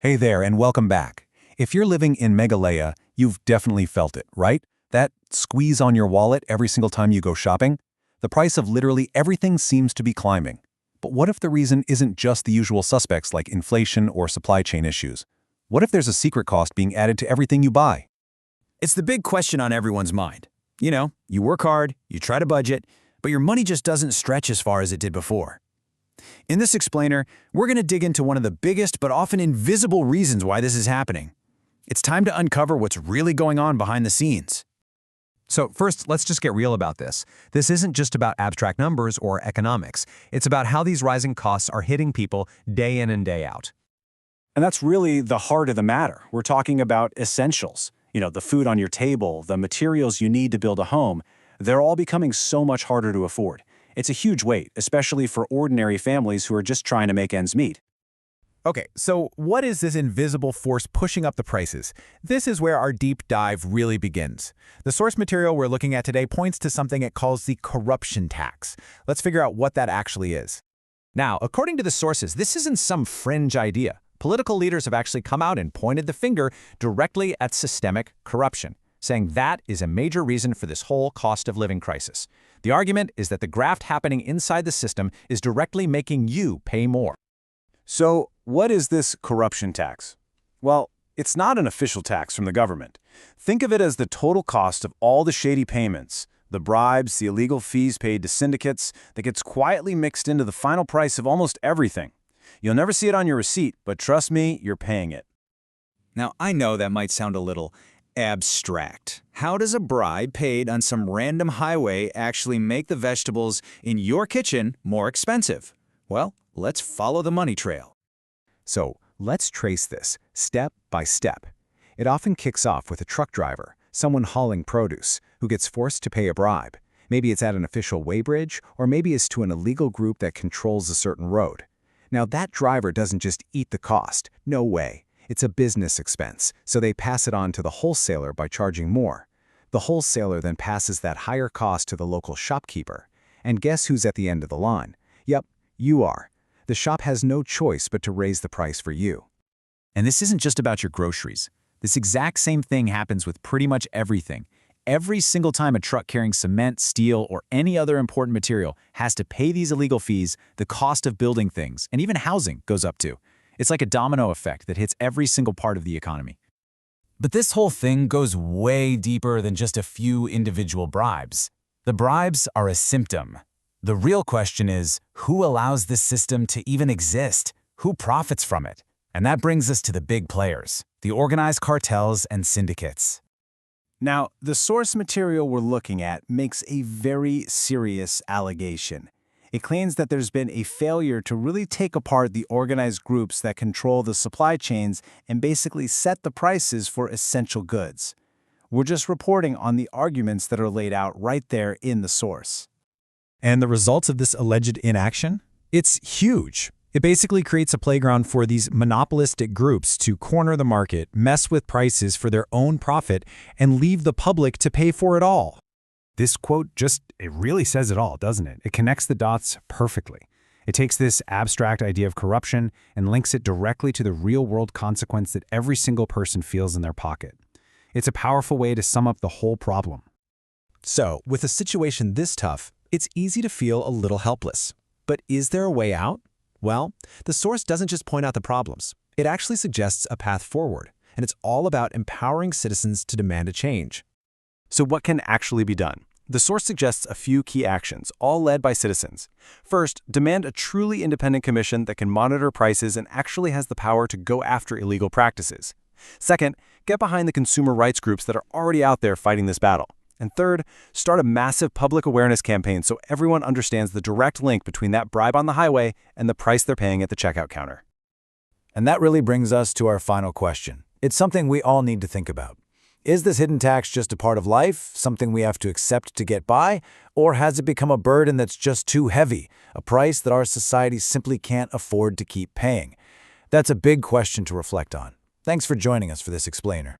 Hey there, and welcome back. If you're living in Meghalaya, you've definitely felt it, right? That squeeze on your wallet every single time you go shopping? The price of literally everything seems to be climbing. But what if the reason isn't just the usual suspects like inflation or supply chain issues? What if there's a secret cost being added to everything you buy? It's the big question on everyone's mind. You work hard, you try to budget, but your money just doesn't stretch as far as it did before. In this explainer, we're going to dig into one of the biggest but often invisible reasons why this is happening. It's time to uncover what's really going on behind the scenes. So first, let's just get real about this. This isn't just about abstract numbers or economics. It's about how these rising costs are hitting people day in and day out. And that's really the heart of the matter. We're talking about essentials. The food on your table, the materials you need to build a home, they're all becoming so much harder to afford. It's a huge weight, especially for ordinary families who are just trying to make ends meet. Okay, so what is this invisible force pushing up the prices? This is where our deep dive really begins. The source material we're looking at today points to something it calls the corruption tax. Let's figure out what that actually is. Now, according to the sources, this isn't some fringe idea. Political leaders have actually come out and pointed the finger directly at systemic corruption, saying that is a major reason for this whole cost of living crisis. The argument is that the graft happening inside the system is directly making you pay more. So, what is this corruption tax? Well, it's not an official tax from the government. Think of it as the total cost of all the shady payments, the bribes, the illegal fees paid to syndicates that gets quietly mixed into the final price of almost everything. You'll never see it on your receipt, but trust me, you're paying it. Now, I know that might sound a little abstract. How does a bribe paid on some random highway actually make the vegetables in your kitchen more expensive? Well, let's follow the money trail. So let's trace this step by step. It often kicks off with a truck driver, someone hauling produce, who gets forced to pay a bribe. Maybe it's at an official weighbridge, or maybe it's to an illegal group that controls a certain road. Now, that driver doesn't just eat the cost. No way. It's a business expense, so they pass it on to the wholesaler by charging more. The wholesaler then passes that higher cost to the local shopkeeper. And guess who's at the end of the line? Yep, you are. The shop has no choice but to raise the price for you. And this isn't just about your groceries. This exact same thing happens with pretty much everything. Every single time a truck carrying cement, steel, or any other important material has to pay these illegal fees, the cost of building things, and even housing, goes up too. It's like a domino effect that hits every single part of the economy. But this whole thing goes way deeper than just a few individual bribes. The bribes are a symptom. The real question is, who allows this system to even exist? Who profits from it? And that brings us to the big players, the organized cartels and syndicates. Now, the source material we're looking at makes a very serious allegation. It claims that there's been a failure to really take apart the organized groups that control the supply chains and basically set the prices for essential goods. We're just reporting on the arguments that are laid out right there in the source. And the results of this alleged inaction? It's huge. It basically creates a playground for these monopolistic groups to corner the market, mess with prices for their own profit, and leave the public to pay for it all. This quote it really says it all, doesn't it? It connects the dots perfectly. It takes this abstract idea of corruption and links it directly to the real-world consequence that every single person feels in their pocket. It's a powerful way to sum up the whole problem. So, with a situation this tough, it's easy to feel a little helpless. But is there a way out? Well, the source doesn't just point out the problems. It actually suggests a path forward, and it's all about empowering citizens to demand a change. So what can actually be done? The source suggests a few key actions, all led by citizens. First, demand a truly independent commission that can monitor prices and actually has the power to go after illegal practices. Second, get behind the consumer rights groups that are already out there fighting this battle. And third, start a massive public awareness campaign so everyone understands the direct link between that bribe on the highway and the price they're paying at the checkout counter. And that really brings us to our final question. It's something we all need to think about. Is this hidden tax just a part of life, something we have to accept to get by, or has it become a burden that's just too heavy, a price that our society simply can't afford to keep paying? That's a big question to reflect on. Thanks for joining us for this explainer.